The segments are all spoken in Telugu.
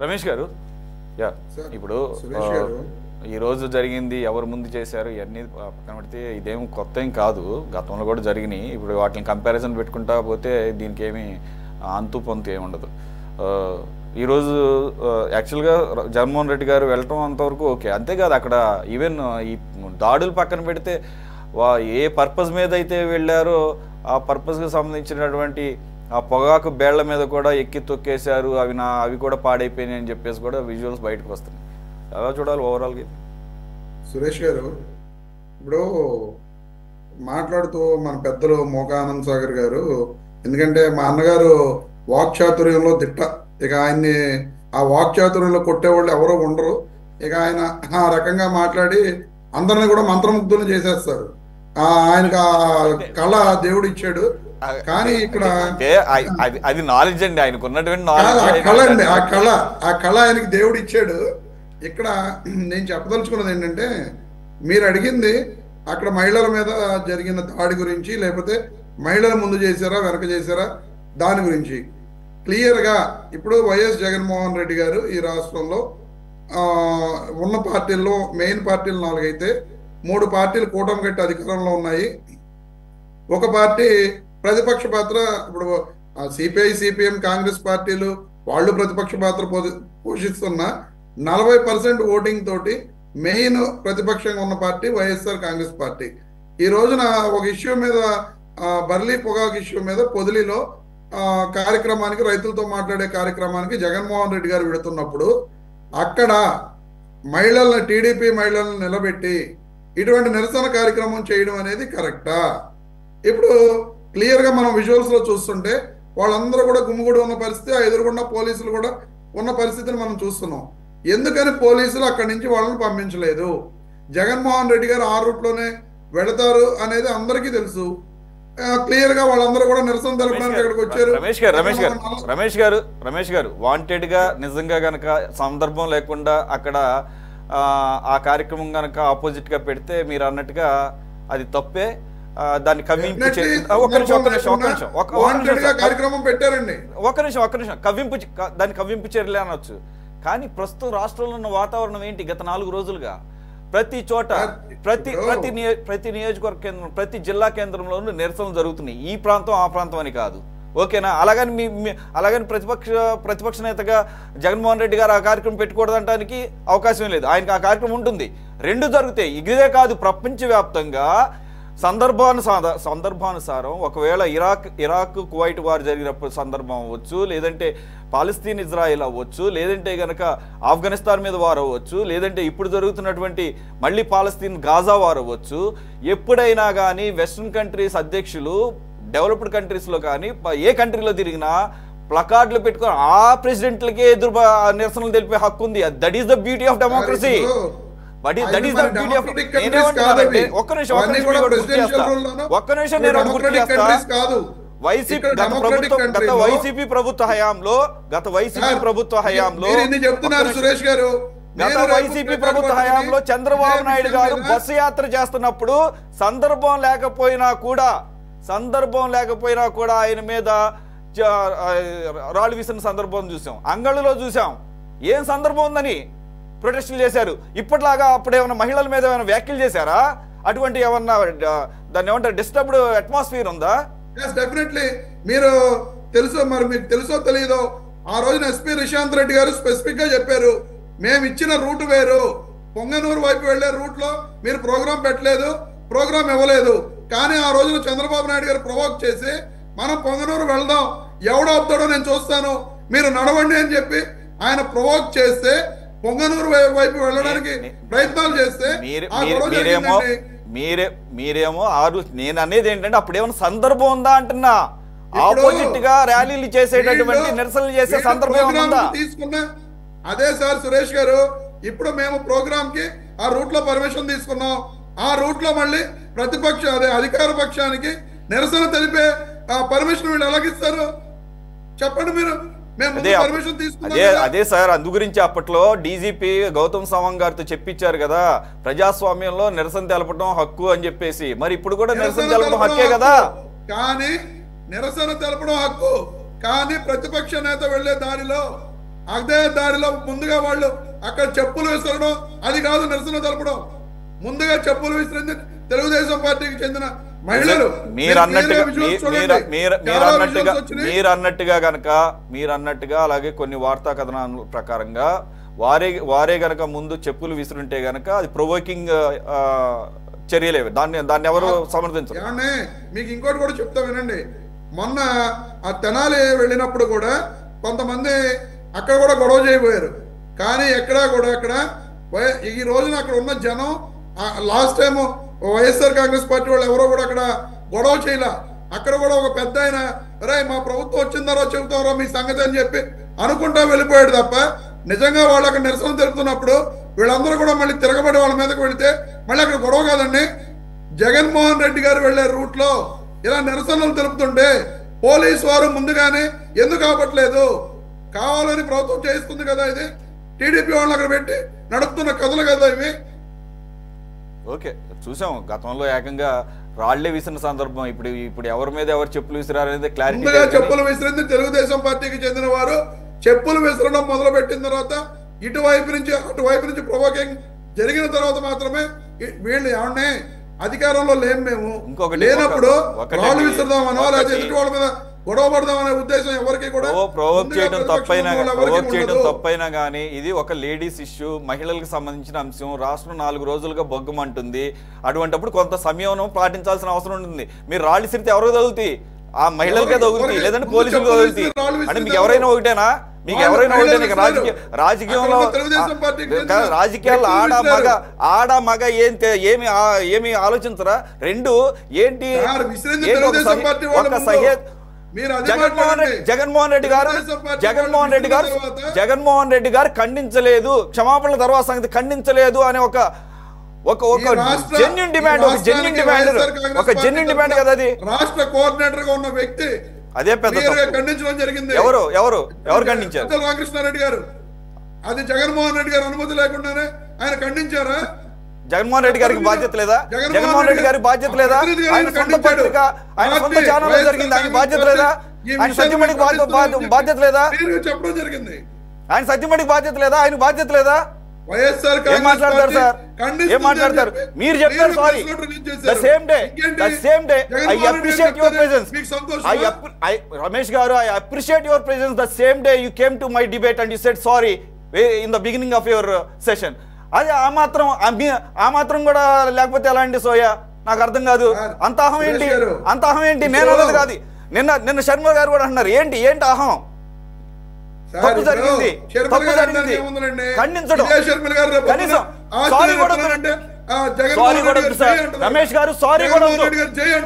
రమేష్ గారు, యా ఇప్పుడు ఈరోజు జరిగింది ఎవరు ముందు చేశారు ఇవన్నీ పక్కన పెడితే ఇదేం కొత్త ఏం కాదు, గతంలో కూడా జరిగినాయి. ఇప్పుడు వాటిని కంపారిజన్ పెట్టుకుంటా పోతే దీనికి ఏమి అంతు పొంతు ఏమి ఉండదు. ఈరోజు యాక్చువల్గా జగన్మోహన్ రెడ్డి గారు వెళ్ళటం అంతవరకు ఓకే. అంతేకాదు అక్కడ ఈవెన్ ఈ దాడులు పక్కన పెడితే ఏ పర్పస్ మీద అయితే వెళ్ళారో ఆ పర్పస్కి సంబంధించినటువంటి ఆ పొగాకు బేళ్ల మీద కూడా ఎక్కి తొక్కేశారు, అవి కూడా పాడైపోయినాయి అని చెప్పేసి కూడా విజువల్స్ బయటకు వస్తున్నాయి. ఎలా చూడాలి ఓవరాల్గా? సురేష్ గారు, ఇప్పుడు మాట్లాడుతూ మన పెద్దలు మోకానంద్ సాగర్ గారు, ఎందుకంటే మా అన్నగారు వాక్చాతుర్యంలో దిట్ట, ఇక ఆయన్ని ఆ వాక్చాతుర్యంలో కొట్టేవాళ్ళు ఎవరో ఉండరు. ఇక ఆయన ఆ రకంగా మాట్లాడి అందరిని కూడా మంత్రముగ్ధులు చేసేస్తారు. ఆయనకు ఆ కళ దేవుడు ఇచ్చాడు. కానీ ఇక్కడ అది నాలెడ్జ్ అండి, ఆయనకు ఉన్నటువంటి కళ అండి, ఆ కళ ఆయనకి దేవుడు ఇచ్చాడు. ఇక్కడ నేను చెప్పదలుచుకున్నది ఏంటంటే, మీరు అడిగింది అక్కడ మహిళల మీద జరిగిన దాడి గురించి, లేకపోతే మహిళల ముందు చేశారా వెనక చేశారా దాని గురించి క్లియర్గా ఇప్పుడు వైఎస్ జగన్మోహన్ రెడ్డి గారు ఈ రాష్ట్రంలో ఉన్న పార్టీల్లో మెయిన్ పార్టీలు 4 అయితే 3 పార్టీలు కూటమి కట్టి అధికారంలో ఉన్నాయి. ఒక పార్టీ ప్రతిపక్ష పాత్ర, ఇప్పుడు సిపిఐ సిపిఎం కాంగ్రెస్ పార్టీలు వాళ్ళు ప్రతిపక్ష పాత్ర పోషిస్తున్న 40% ఓటింగ్ తోటి మెయిన్ ప్రతిపక్షంగా ఉన్న పార్టీ వైఎస్ఆర్ కాంగ్రెస్ పార్టీ. ఈ రోజున ఒక ఇష్యూ మీద బర్లీ పొగాకు ఇష్యూ మీద పొదిలిలో కార్యక్రమానికి, రైతులతో మాట్లాడే కార్యక్రమానికి జగన్మోహన్ రెడ్డి గారు వెళుతున్నప్పుడు అక్కడ మహిళలను, టీడీపీ మహిళలను నిలబెట్టి ఇటువంటి నిరసన కార్యక్రమం చేయడం అనేది కరెక్టా? ఇప్పుడు క్లియర్గా మనం విజువల్స్లో చూస్తుంటే వాళ్ళందరూ కూడా గుమ్ముగూడి ఉన్న పరిస్థితి, ఆ ఎదురుగుండా పోలీసులు కూడా ఉన్న పరిస్థితిని మనం చూస్తున్నాం. ఎందుకని పోలీసులు అక్కడి నుంచి వాళ్ళని పంపించలేదు? జగన్మోహన్ రెడ్డి గారు ఆ రూట్లోనే వెళతారు అనేది అందరికీ తెలుసు. క్లియర్ గా వాళ్ళందరూ కూడా నిరసన తెలపడానికి ఇక్కడికి వచ్చారు. రమేష్ గారు వాంటెడ్ గా నిజంగా గనక సందర్భం లేకుండా అక్కడ ఆ కార్యక్రమం గనక ఆపోజిట్ గా పెడితే మీరు అన్నట్టుగా అది తప్పే. దాన్ని కవ్వింపు దాన్ని కవ్వింపు చర్యలే అనొచ్చు. కానీ ప్రస్తుతం రాష్ట్రంలో ఉన్న వాతావరణం ఏంటి? గత 4 రోజులుగా ప్రతి చోట ప్రతి నియోజకవర్గ కేంద్రం, ప్రతి జిల్లా కేంద్రంలోనూ నిరసనలు జరుగుతున్నాయి. ఈ ప్రాంతం ఆ ప్రాంతం అని కాదు, ఓకేనా? అలాగని ప్రతిపక్ష నేతగా జగన్మోహన్ రెడ్డి గారు ఆ కార్యక్రమం పెట్టుకోవడానికి అవకాశం లేదు. ఆయనకు ఆ కార్యక్రమం ఉంటుంది. 2 జరుగుతాయి. ఇదే కాదు, ప్రపంచవ్యాప్తంగా సందర్భానుసారం ఒకవేళ ఇరాక్ కువైట్ వారు జరిగినప్పుడు సందర్భం అవ్వచ్చు, లేదంటే పాలస్తీన్ ఇజ్రాయెల్ అవ్వచ్చు, లేదంటే గనక ఆఫ్ఘనిస్తాన్ మీద వారు అవ్వచ్చు, లేదంటే ఇప్పుడు జరుగుతున్నటువంటి మళ్ళీ పాలస్తీన్ గాజా వారు అవ్వచ్చు. ఎప్పుడైనా కానీ వెస్ట్రన్ కంట్రీస్ అధ్యక్షులు డెవలప్డ్ కంట్రీస్లో కానీ ఏ కంట్రీలో తిరిగినా ప్లకార్డులు పెట్టుకొని ఆ ప్రెసిడెంట్లకే నిరసనలు తెలిపే హక్కు ఉంది. That is the beauty of democracy. YCP ప్రభుత్వ హయాంలో చంద్రబాబు నాయుడు గారు బస్సు యాత్ర చేస్తున్నప్పుడు సందర్భం లేకపోయినా కూడా ఆయన మీద రాళ్ళు విసిన సందర్భం చూసాం. అంగళ్ళలో చూసాం. ఏం సందర్భం ఉందని ప్రొటెస్టులు చేశారు. ఇప్పటిలాగా అప్పుడు ఏమైనా మహిళల మీద ఏమైనా వ్యాఖ్యలు చేశారా? అటువంటి ఏమన్నా దాన్ని ఏమంటారు డిస్టర్బ్డ్ అట్మాస్ఫియర్ ఉందా? డెఫినెట్లీ. మీరు మీకు తెలుసో తెలియదో, ఆ రోజున ఎస్పీ రిషాంత్ రెడ్డి గారు స్పెసిఫిక్ గా చెప్పారు, మేము ఇచ్చిన రూట్ వేరు, పొంగనూరు వైపు వెళ్లే రూట్ లో మీరు ప్రోగ్రాం పెట్టలేదు, ప్రోగ్రాం ఇవ్వలేదు. కానీ ఆ రోజున చంద్రబాబు నాయుడు గారు ప్రొవోక్ చేసి మనం పొంగనూరు వెళ్దాం, ఎవడు ఆపుతాడో నేను చూస్తాను, మీరు నడవండి అని చెప్పి ఆయన ప్రొవోక్ చేస్తే పొంగనూరు వైపు వెళ్ళడానికి ప్రయత్నాలు చేస్తే మీరేమో నేను అనేది ఏంటంటే అప్పుడు ఏమైనా సందర్భం ఉందా అంటున్నా. ఆపోజిట్ గా ర్యాలీలు చేసేటటువంటి నిరసనలు చేసే సందర్భం తీసుకున్నా. అదే సార్ సురేష్ గారు, ఇప్పుడు మేము ప్రోగ్రామ్ కి ఆ రూట్ లో పర్మిషన్ తీసుకున్నాం. ఆ రూట్ లో మళ్ళీ అధికార పక్షానికి నిరసన తెలిపే పర్మిషన్ వీళ్ళు ఎలాగిస్తారు చెప్పండి మీరు? అదే సార్, అందు గురించి అప్పట్లో డీజీపీ గౌతమ్ సవాంగ్ గారితో చెప్పించారు కదా, ప్రజాస్వామ్యంలో నిరసన తెలపడం హక్కు అని చెప్పేసి. మరి ఇప్పుడు కూడా నిరసన తెలపడం హక్కే కదా. కానీ నిరసన తెలపడం హక్కు, కానీ ప్రతిపక్ష నేత వెళ్లే దారిలో అదే దారిలో ముందుగా వాళ్ళు అక్కడ చెప్పులు విసరడం, అది కాదు నిరసన తెలపడం. ముందుగా చెప్పులు విసిరింది తెలుగుదేశం పార్టీకి చెందిన మహిళలు. మీరన్నట్టుగా అలాగే కొన్ని వార్తా కథనాల ప్రకారంగా వారే గనక ముందు చెప్పులు విసురుంటే గనక అది ప్రొవోకింగ్ చర్యలేవి. దాన్ని ఎవరు సమర్థించరు. మీకు ఇంకోటి కూడా చెప్తా వినండి. మొన్న ఆ తెనాలి వెళ్ళినప్పుడు కూడా కొంతమంది అక్కడ కూడా గొడవ చేయబోయారు. కానీ ఎక్కడా కూడా అక్కడ ఈ రోజున అక్కడ ఉన్న జనం last time YSR Congress party వాళ్ళు ఎవరో కూడా అక్కడ గొడవ చేయలే. అక్కడ కూడా ఒక పెద్ద ఆయన రే మా ప్రభుత్వం వచ్చిందారో చెబుతారో మీ సంగతి అని చెప్పి అనుకుంటా వెళ్ళిపోయాడు తప్ప నిజంగా వాళ్ళు అక్కడ నిరసన తెలుపుతున్నప్పుడు వీళ్ళందరూ కూడా మళ్ళీ తిరగబడి వాళ్ళ మీదకి వెళితే మళ్ళీ అక్కడ గొడవ కాదండి. జగన్మోహన్ రెడ్డి గారు వెళ్లే రూట్ లో ఇలా నిరసనలు తెలుపుతుంటే పోలీసు వారు ముందుగానే ఎందుకు ఆపట్లేదు? కావాలని ప్రభుత్వం చేస్తుంది కదా, ఇది టీడీపీ వాళ్ళు అక్కడ పెట్టి నడుపుతున్న కథలు కదా ఇవి. ఓకే, చూసాం గతంలో ఏకంగా రాళ్లే విసిన సందర్భం. ఇప్పుడు ఎవరి మీద ఎవరు చెప్పులు విసిరారనేది క్లారిటీ. చెప్పులు విసిరింది తెలుగుదేశం పార్టీకి చెందిన వారు. చెప్పులు విసరడం మొదలు పెట్టిన తర్వాత ఇటువైపు నుంచి అటువైపు నుంచి ప్రొవోకింగ్ జరిగిన తర్వాత మాత్రమే వీళ్ళు ఏమన్నా అధికారంలో లేము మేము లేనప్పుడు రాళ్ళు విసరదామనో లేదా ఎదుటి వాళ్ళ మీద గొడవ పడదామనే ఉద్దేశం ఎవరికి కూడా. ప్రొవోక్ చేయడం తప్పైనా కానీ ఇది ఒక లేడీస్ ఇష్యూ, మహిళలకు సంబంధించిన అంశం. రాష్ట్రం 4 రోజులుగా బొగ్గమంటుంది. అటువంటిప్పుడు కొంత సమయం పాటించాల్సిన అవసరం ఉంటుంది. మీరు రాళ్ళు విసిరితే ఎవరో తగులుతాయి? ఆ మహిళలకే తగులుతాయి, లేదంటే పోలీసులకు తగులుతాయి. అంటే మీకు ఎవరైనా ఒకటేనా? రాజకీయంలో ఆడ మగ ఏమి ఆలోచించరా? రెండు ఏంటి? జగన్మోహన్ రెడ్డి గారు ఖండించలేదు, క్షమాపణల తర్వాత సంగతి ఖండించలేదు అనే ఒక జెన్యూన్ డిమాండ్ కదా అది. రాష్ట్ర కోఆర్డినేటర్ గా ఉన్న వ్యక్తి అదే పెద్ద ఖండించడం జరిగింది. ఎవరు ఖండించారు? రామకృష్ణారెడ్డి గారు. అది జగన్మోహన్ రెడ్డి గారు అనుమతి లేకుండానే ఆయన ఖండించారా? జగన్మోహన్ రెడ్డి గారికి బాధ్యత లేదా? జగన్మోహన్ రెడ్డి గారికి బాధ్యత లేదా? ఆయన సొంత పత్రిక, ఆయన సొంత ఛానల్ జరిగింది, ఆయన బాధ్యత లేదా? ఆయన సత్యమణికి బాధ్యత లేదా? చెప్పడం జరిగింది. ఆయన సత్యమణికి బాధ్యత లేదా? ఆయన బాధ్యత లేదా? వైఎస్ఆర్ ఏం మాట్లాడతారు సార్? ఏం మాట్లాడతారు? మీరు చెప్పారు sorry. The same day I appreciate your presence. Ramesh గారు, I appreciate your presence. The same day you came to my debate and you said sorry in the beginning of your session. అది ఆ మాత్రం కూడా లేకపోతే ఎలా అండి సోయా? నాకు అర్థం కాదు. అంత అహం ఏంటి? నేను అన్నది కాదు. నిన్న శర్మ గారు కూడా అన్నారు ఏంటి అహం? తప్పు జరిగింది ఖండించడం. కనీసం సారీ కూడా సార్. రమేష్ గారు సారీ కూడా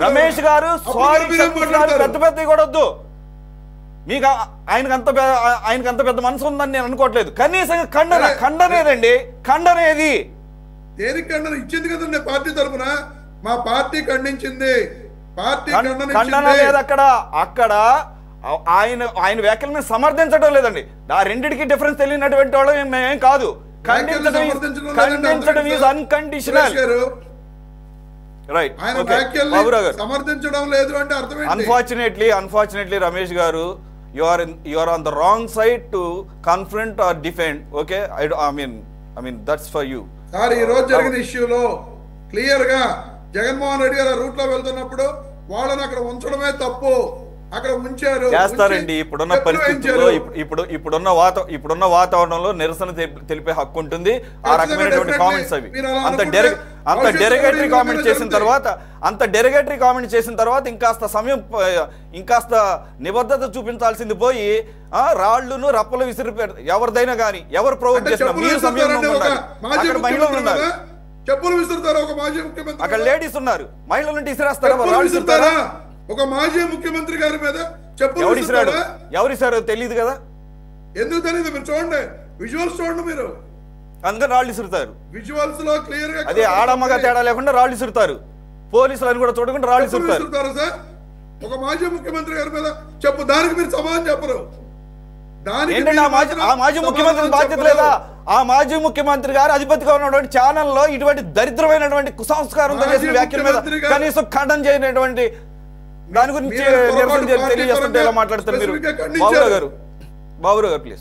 రమేష్ గారు సారీ పెద్ద కూడా వద్దు. మీకు ఆయనకు అంత పెద్ద మనసు ఉందని నేను అనుకోవట్లేదు. కనీసం ఖండనేదండి. ఖండనేది దేనికి ఖండన ఇచ్చింది కదండి పార్టీ తరఫున? మా పార్టీ ఖండించింది. పార్టీ ఖండన లేదు అక్కడ ఆయన వ్యాఖ్యలు మేము సమర్థించడం లేదండి. ఆ రెండింటికి డిఫరెన్స్ తెలియనటువంటి వాళ్ళు మేమేం కాదు. ఖండించడం ఈజ్ అన్కండిషనల్. రైట్. సమర్థించడం లేదు అంటే అర్థం ఏంటి? అన్ఫార్చునేట్లీ రమేష్ గారు, you are on the wrong side to confront or defend. Okay, I mean that's for you. Sir ఈ రోజు జరిగిన ఇష్యూలో క్లియర్ గా జగన్మోహన్ రెడ్డి గారు రూట్ లో వెళ్తున్నప్పుడు వాళ్ళని అక్కడ ఉంచడమే తప్పు. అక్కడ ఉంచారు. చేస్తారండి. ఇప్పుడున్న పరిస్థితుల్లో ఇప్పుడున్న వాతావరణంలో నిరసన తెలిపే హక్కు ఉంటుంది. ఆ రకమైనటువంటి కామెంట్స్ అవి అంత డెరిగేటరీ కామెంట్ చేసిన తర్వాత ఇంకాస్త నిబద్ధత చూపించాల్సింది పోయి రాళ్లును రప్పలు విసిరి ఎవరిదైనా కానీ ఎవరు ప్రొవోక్ చేసినా మీరు సమయంలో మహిళలు ఉన్నారు. చెప్పులు విసురుతారు. ఒక మాజీ ముఖ్యమంత్రి అక్కడ లేడీస్ ఉన్నారు. మహిళలను విసిరేస్తారా? రాళ్ళు విసురుతారా? ఒక మాజీ ముఖ్యమంత్రి గారి మీద చెప్పులు ఎవరిసారో తెలియదు కదా. ఎందుకు తెలియదు? మీరు చూడండి, విజువల్స్ చూడండి మీరు. అందుకని రాళ్ళు విసురుతారు. విజువల్స్ లో క్లియర్ గా అదే ఆడమ్మగా తేడా లేకుండా రాళ్ళు విసురుతారు. పోలీసులను కూడా చూడకుండా రాళ్ళు విసురుతారు సార్. ఒక మాజీ ముఖ్యమంత్రి గారి మీద చెప్పు, దానికి మీరు సమాధానం చెప్పరు. ఏంటంటే ఆ మాజీ ముఖ్యమంత్రి బాధ్యత లేదా? ఆ మాజీ ముఖ్యమంత్రి గారు అధిపతిగా ఉన్నటువంటి ఛానల్లో ఇటువంటి దరిద్రమైనటువంటి కుసంస్కారంతో చేసిన వ్యాఖ్యల మీద కనీసం ఖండన చేయనటువంటి దాని గురించి నిరసన తెలియజేస్తుంటే ఎలా మాట్లాడతారు మీరు? బాబురావు గారు ప్లీజ్.